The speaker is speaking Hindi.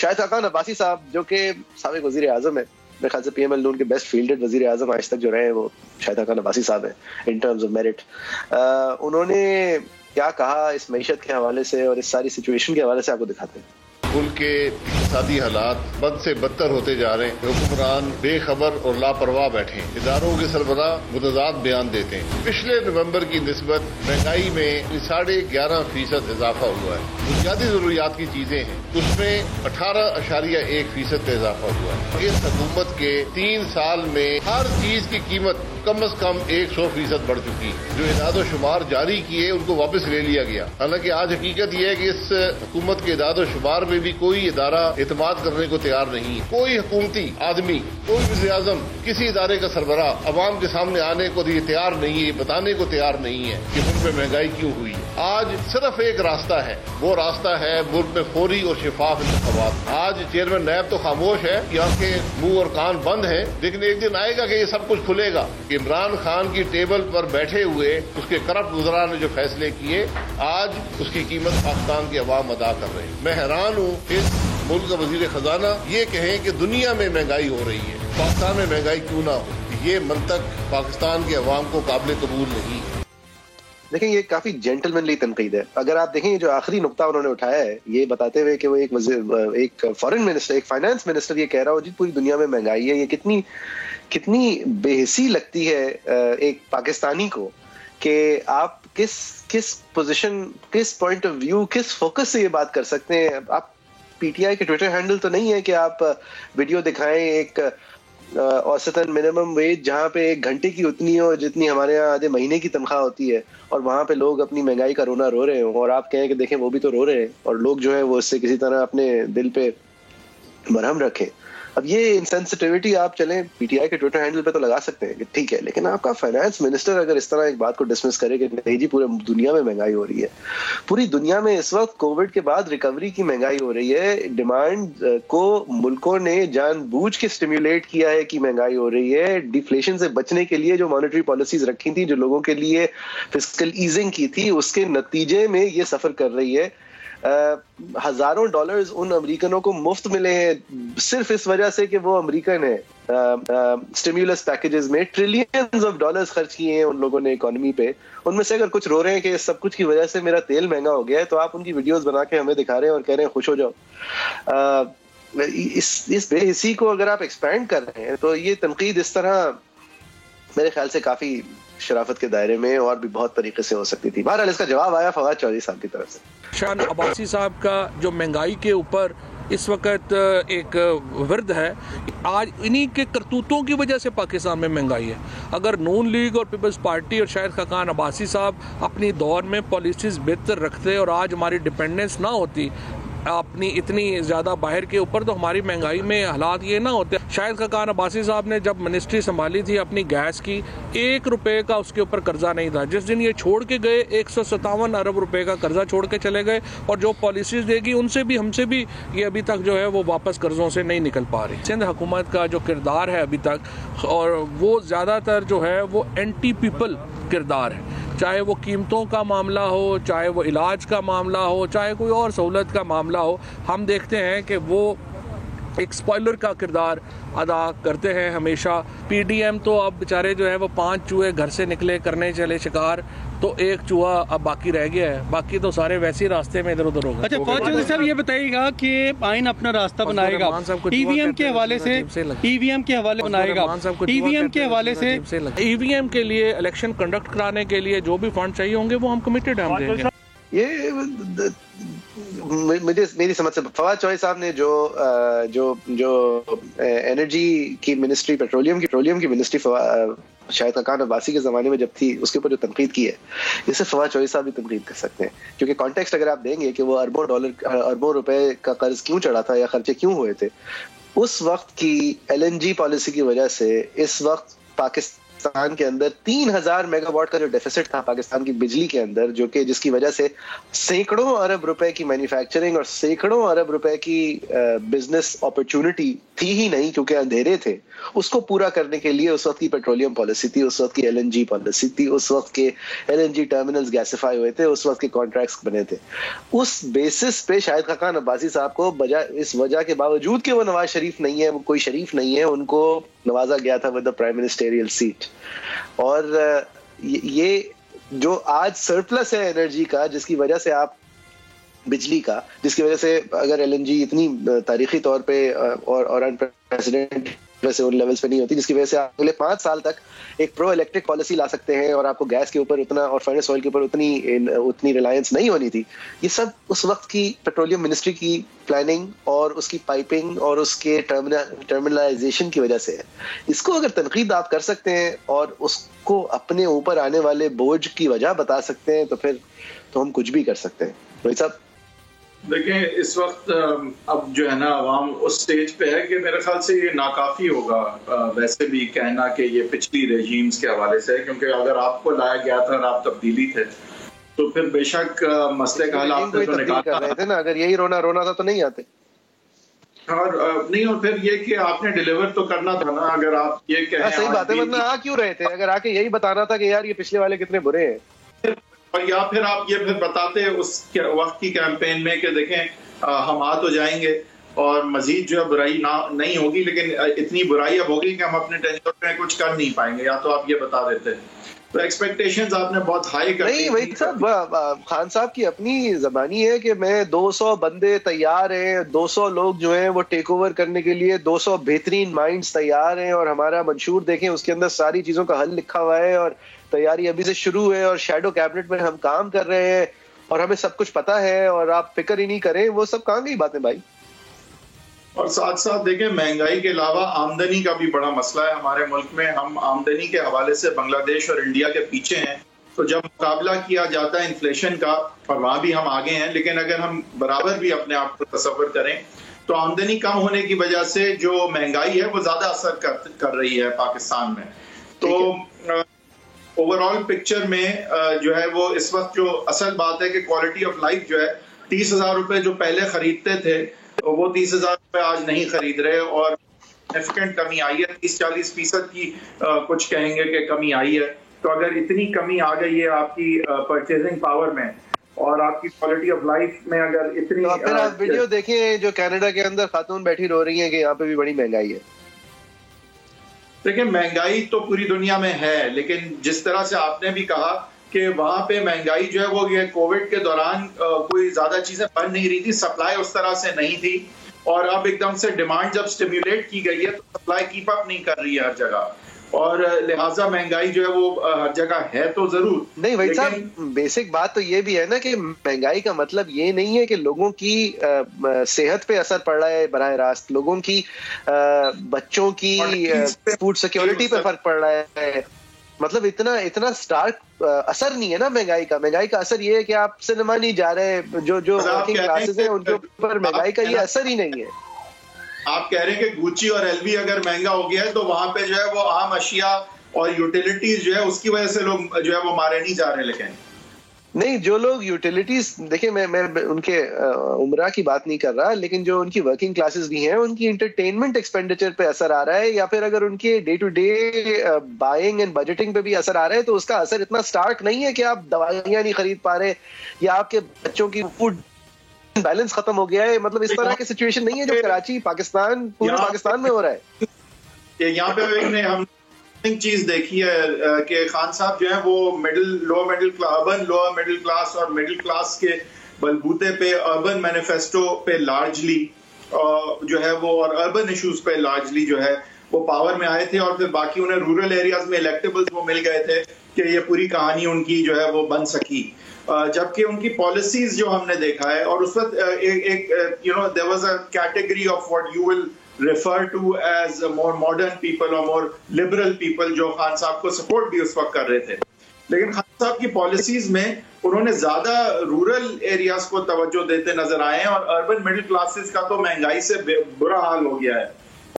शाहिद खाकान अब्बासी साहब जो कि साबिक वजीर आजम है, मेरे ख्याल से पीएमएल नून के बेस्ट फील्डेड वजीर आजम आज तक जो रहे हैं वो शाहिद खाकान अब्बासी साहब है इन टर्म्स ऑफ मेरिट। उन्होंने क्या कहा इस मईशत के हवाले से और इस सारी सिचुएशन के हवाले से आपको दिखाते हैं। मुल्क के इक़्तिसादी हालात बद से बदतर होते जा रहे हैं। हुक्मरान बेखबर और लापरवाह बैठे हैं। इदारों के सरबराह मुतज़ाद बयान देते हैं। पिछले नवंबर की निस्बत महंगाई में 11.5% इजाफा हुआ है। बुनियादी जरूरियात की चीजें हैं उसमें 18.1% का इजाफा हुआ है। इस हुकूमत के 3 साल में हर चीज की कीमत कम अज कम 100% बढ़ चुकी है। जो इदादो शुमार जारी किए उनको वापस ले लिया गया। हालांकि आज हकीकत यह है कि इस हुकूमत के इदादो शुमार में भी कोई इदारा एतमाद करने को तैयार नहीं है। कोई हुकूमती आदमी, कोई वज़ीर आज़म, किसी इदारे का सरबराह अवाम के सामने आने को तैयार नहीं है, बताने को तैयार नहीं है कि मुल्क में महंगाई क्यों हुई है। आज सिर्फ एक रास्ता है, वो रास्ता है मुल्क में फौरी और शिफाफ इंतखाबात। आज चेयरमैन नायब तो खामोश है, यहाँ के मुंह और कान बंद हैं, लेकिन एक दिन आएगा कि ये सब कुछ खुलेगा। इमरान खान की टेबल पर बैठे हुए उसके करप्ट वज़रा ने जो फैसले किए, आज उसकी कीमत पाकिस्तान के अवाम अदा कर रहे हैं। मैं हैरान हूँ इस मुल्क का वजीर खजाना ये कहें कि दुनिया में महंगाई हो रही है, पाकिस्तान में महंगाई क्यों ना हो। ये मंतक पाकिस्तान के अवाम को काबिल कबूल नहीं है। देखें, ये काफी जेंटलमैनली तनकीद है। अगर आप देखें जो आखिरी नुक्ता उन्होंने उठाया है, ये बताते हुए कि वो एक फॉरेन मिनिस्टर, एक फाइनेंस मिनिस्टर ये कह रहा हो जी पूरी दुनिया में महंगाई है, ये कितनी बेहिसी लगती है एक पाकिस्तानी को कि आप किस पोजीशन, किस पॉइंट ऑफ व्यू, किस फोकस से ये बात कर सकते हैं। आप पीटीआई के ट्विटर हैंडल तो नहीं है कि आप वीडियो दिखाएं एक औसतन मिनिमम वेज जहां पे 1 घंटे की उतनी हो जितनी हमारे यहाँ आधे महीने की तनख्वाह होती है, और वहां पे लोग अपनी महंगाई का रोना रो रहे हो और आप कहें कि देखें वो भी तो रो रहे हैं, और लोग जो है वो इससे किसी तरह अपने दिल पे मरहम रखें। अब ये इनसेंसिटिविटी आप चलें पीटीआई के ट्विटर हैंडल पे तो लगा सकते हैं कि ठीक है, लेकिन आपका फाइनेंस मिनिस्टर अगर इस तरह एक बात को डिसमिस करे कि नहीं जी पूरे दुनिया में महंगाई हो रही है, पूरी दुनिया में इस वक्त कोविड के बाद रिकवरी की महंगाई हो रही है, डिमांड को मुल्कों ने जानबूझ के स्टिम्युलेट किया है कि महंगाई हो रही है। डिफ्लेशन से बचने के लिए जो मॉनेटरी पॉलिसीज रखी थी, जो लोगों के लिए फिस्कल ईजिंग की थी, उसके नतीजे में ये सफर कर रही है। हजारों डॉलर्स उन अमेरिकनों को मुफ्त मिले हैं सिर्फ इस वजह से कि वो अमेरिकन है। स्टिम्युलस पैकेजेस में ट्रिलियंस ऑफ डॉलर्स खर्च किए हैं उन लोगों ने इकोनॉमी पे। उनमें से अगर कुछ रो रहे हैं कि इस सब कुछ की वजह से मेरा तेल महंगा हो गया है, तो आप उनकी वीडियोस बना के हमें दिखा रहे हैं और कह रहे हैं खुश हो जाओ। इस बेहिसी को अगर आप एक्सपैंड कर रहे हैं तो ये तनकीद इस तरह मेरे ख्याल से काफी शराफत के दायरे में और भी बहुत तरीके से हो सकती थी। बहरहाल इसका जवाब आया फवाद चौधरी साहब की तरफ से। शान अब्बासी साहब का जो महंगाई के ऊपर इस वक्त एक विरद है, आज इन्हीं के करतूतों की वजह से पाकिस्तान में महंगाई है। अगर नून लीग और पीपल्स पार्टी और शाहिद खाकान अब्बासी साहब अपनी दौर में पॉलिसीज बेहतर रखते और आज हमारी डिपेंडेंस ना होती अपनी इतनी ज़्यादा बाहर के ऊपर, तो हमारी महंगाई में हालात ये ना होते। शाहिद खाकान अब्बासी साहब ने जब मिनिस्ट्री संभाली थी अपनी गैस की, 1 रुपये का उसके ऊपर कर्जा नहीं था। जिस दिन ये छोड़ के गए 157 अरब रुपए का कर्जा छोड़ के चले गए, और जो पॉलिसीज देगी उनसे भी हमसे भी ये अभी तक जो है वो वापस कर्जों से नहीं निकल पा रही। सिंध हुकूमत का जो किरदार है अभी तक, और वो ज़्यादातर जो है वो एंटी पीपल किरदार है, चाहे वो कीमतों का मामला हो, चाहे वो इलाज का मामला हो, चाहे कोई और सहूलत का मामला हो। हम देखते हैं कि वो एक स्पॉइलर का किरदार अदा करते हैं हमेशा। पीडीएम तो अब बेचारे जो है वो 5 चूहे घर से निकले करने चले शिकार, तो 1 चूहा अब बाकी रह गया है, बाकी तो सारे वैसे ही रास्ते में इधर उधर हो गए। अच्छा फवाद चौधरी साहब ये बताइएगा कि आइन अपना रास्ता बनाएगा, ईवीएम के हवाले से बनाएगा, ईवीएम के हवाले से ईवीएम के लिए इलेक्शन कंडक्ट कराने के लिए जो भी फंड चाहिए होंगे वो हम कमिटेड हम देंगे। ये मेरी समझ से फवाद चौधरी साहब ने जो एनर्जी की मिनिस्ट्री, पेट्रोलियम की मिनिस्ट्री शाहिद खाकान अब्बासी के जमाने में जब थी, उसके ऊपर जो तनकीद की है, इसे फवाद चौधरी साहब भी तनकीद कर सकते हैं। क्योंकि कॉन्टेक्स्ट अगर आप देंगे कि वो अरबों रुपए का कर्ज क्यों चढ़ा था या खर्चे क्यों हुए थे, उस वक्त की LNG पॉलिसी की वजह से इस वक्त पाकिस्तान के अंदर 3000 मेगावाट का जो डेफिसिट था पाकिस्तान की बिजली के अंदर, जो कि जिसकी वजह से सैकड़ों अरब रुपए की मैन्युफैक्चरिंग और सैकड़ों अरब रुपए की बिजनेस अपॉर्चुनिटी थी ही नहीं क्योंकि अंधेरे थे, उसको पूरा करने के लिए उस वक्त की पेट्रोलियम पॉलिसी थी, उस वक्त की LNG पॉलिसी थी, उस वक्त के LNG टर्मिनल्स गैसिफाई हुए थे, उस वक्त के कॉन्ट्रैक्ट्स बने थे। उस बेसिस पे शाहिद खाकान अब्बासी साहब को इस वजह के बावजूद कि वो नवाज शरीफ नहीं है, वो कोई शरीफ नहीं है, उनको नवाजा गया था with the prime ministerial seat. और ये जो आज सरप्लस है एनर्जी का, जिसकी वजह से आप बिजली का, जिसकी वजह से अगर LNG इतनी तारीखी तौर पे और अनप्रेसिडेंट वैसे उन लेवल्स पे नहीं होती, जिसकी वजह से आप अगले 5 साल तक एक प्रो इलेक्ट्रिक पॉलिसी ला सकते हैं और आपको गैस के ऊपर उतना और फर्नेस ऑयल के ऊपर उतनी रिलायंस नहीं होनी थी। ये सब उस वक्त की पेट्रोलियम मिनिस्ट्री की प्लानिंग और उसकी पाइपिंग और उसके टर्मिनलाइजेशन की वजह से है। इसको अगर तनकीद आप कर सकते हैं और उसको अपने ऊपर आने वाले बोझ की वजह बता सकते हैं तो फिर तो हम कुछ भी कर सकते हैं। रोहित साहब देखें, इस वक्त अब जो है ना अवाम उस स्टेज पे है कि मेरे ख्याल से ये नाकाफी होगा वैसे भी कहना कि ये पिछली रेजीम्स के हवाले से है, क्योंकि अगर आपको लाया गया था और आप तब्दीली थे तो फिर बेशक मसले का हल आपने तो निकाला रहे थे ना। अगर यही रोना था तो नहीं आते। और नहीं, और फिर ये कि आपने डिलीवर तो करना था ना। अगर आप ये कहें सही बात है, वरना आ क्यों रहे थे? अगर आके यही बताना था कि यार ये पिछले वाले कितने बुरे हैं, और या फिर आप ये फिर बताते उस वक्त की कैंपेन में कि देखें हम आ तो जाएंगे और मजीद जो है बुराई नहीं होगी, लेकिन इतनी बुराई अब होगी कि हम अपने टेन्योर में कुछ कर नहीं पाएंगे, या तो आप ये बता देते। तो एक्सपेक्टेशंस आपने बहुत हाई कर दी। नहीं वही साहब, खान साहब की अपनी जबानी है कि मैं 200 बंदे तैयार हैं, 200 लोग जो हैं वो टेक ओवर करने के लिए 200 बेहतरीन माइंड्स तैयार हैं, और हमारा मंशूर देखें उसके अंदर सारी चीजों का हल लिखा हुआ है और तैयारी अभी से शुरू है और शैडो कैबिनेट में हम काम कर रहे हैं और हमें सब कुछ पता है और आप फिक्र ही नहीं करें। वो सब कहाँ गई बातें भाई? और साथ साथ देखें, महंगाई के अलावा आमदनी का भी बड़ा मसला है हमारे मुल्क में। हम आमदनी के हवाले से बांग्लादेश और इंडिया के पीछे हैं। तो जब मुकाबला किया जाता है इन्फ्लेशन का, और वहां भी हम आगे हैं, लेकिन अगर हम बराबर भी अपने आप को तसव्वुर करें तो आमदनी कम होने की वजह से जो महंगाई है वो ज्यादा असर कर रही है पाकिस्तान में। तो ओवरऑल पिक्चर में जो है वो इस वक्त जो असल बात है कि क्वालिटी ऑफ लाइफ जो है 30,000 रुपए जो पहले खरीदते थे वो 30,000 रुपए आज नहीं खरीद रहे, और सिग्निफिकेंट कमी आई है। 30-40% की कुछ कहेंगे कि कमी आई है। तो अगर इतनी कमी आ गई है आपकी परचेजिंग पावर में और आपकी क्वालिटी ऑफ लाइफ में, अगर इतनी तो फिर आप वीडियो देखें जो कनाडा के अंदर खातून बैठी रो रही है कि यहाँ पे भी बड़ी महंगाई है। देखिए, महंगाई तो पूरी दुनिया में है, लेकिन जिस तरह से आपने भी कहा कि वहां पे महंगाई जो है वो ये कोविड के दौरान कोई ज्यादा चीजें बन नहीं रही थी, सप्लाई उस तरह से नहीं थी, और अब एकदम से डिमांड जब स्टिम्युलेट की गई है तो सप्लाई कीप अप नहीं कर रही है हर जगह, और लिहाजा महंगाई जो है वो हर जगह है तो जरूर नहीं। भाई साहब, बेसिक बात तो ये भी है ना कि महंगाई का मतलब ये नहीं है कि लोगों की सेहत पे असर पड़ रहा है बराह रास्त, लोगों की बच्चों की फूड सिक्योरिटी पे फर्क पड़ रहा है। मतलब इतना स्टार्क असर नहीं है ना महंगाई का। महंगाई का असर ये है कि आप सिनेमा नहीं जा रहे, जो वर्किंग क्लासेस हैं उनके ऊपर महंगाई का ये असर ही नहीं है। आप कह रहे हैं कि गुची और एलवी अगर महंगा हो गया है तो वहां पे जो है वो आम अशिया और यूटिलिटीज जो है उसकी वजह से लोग जो है वो मारे नहीं जा रहे। लेकिन नहीं, जो लोग यूटिलिटीज, देखिए मैं उनके उम्रा की बात नहीं कर रहा, लेकिन जो उनकी वर्किंग क्लासेस भी हैं उनकी एंटरटेनमेंट एक्सपेंडिचर पे असर आ रहा है, या फिर अगर उनके day to day buying and budgeting पे भी असर आ रहा है, तो उसका असर इतना स्टार्क नहीं है कि आप दवाइयां नहीं खरीद पा रहे या आपके बच्चों की फूड बैलेंस खत्म हो गया है। मतलब इस तरह की सिचुएशन नहीं है जो कराची, पाकिस्तान, पूरे पाकिस्तान में हो रहा है। यहाँ पे हम चीज देखी है कि खान साहब जो है वो अर्बन लोअर मिडिल क्लास और मिडिल क्लास के बलबूते पे अर्बन मैनिफेस्टो पे लार्जली जो है वो, और अर्बन इश्यूज पे लार्जली जो है वो पावर में आए थे, और फिर बाकी उन्हें रूरल एरियाज में इलेक्टेबल्स वो मिल गए थे कि ये पूरी कहानी उनकी जो है वो बन सकी। जबकि उनकी पॉलिसीज जो हमने देखा है, और उस वक्त there was a category of what you will refer to as more modern people or more liberal people जो खान साहब को सपोर्ट भी उस वक्त कर रहे थे। लेकिन खान साहब की पॉलिसीज में उन्होंने ज्यादा रूरल एरियाज को तवज्जो देते नजर आए हैं, और अर्बन मिडिल क्लासेस का तो महंगाई से बुरा हाल हो गया है।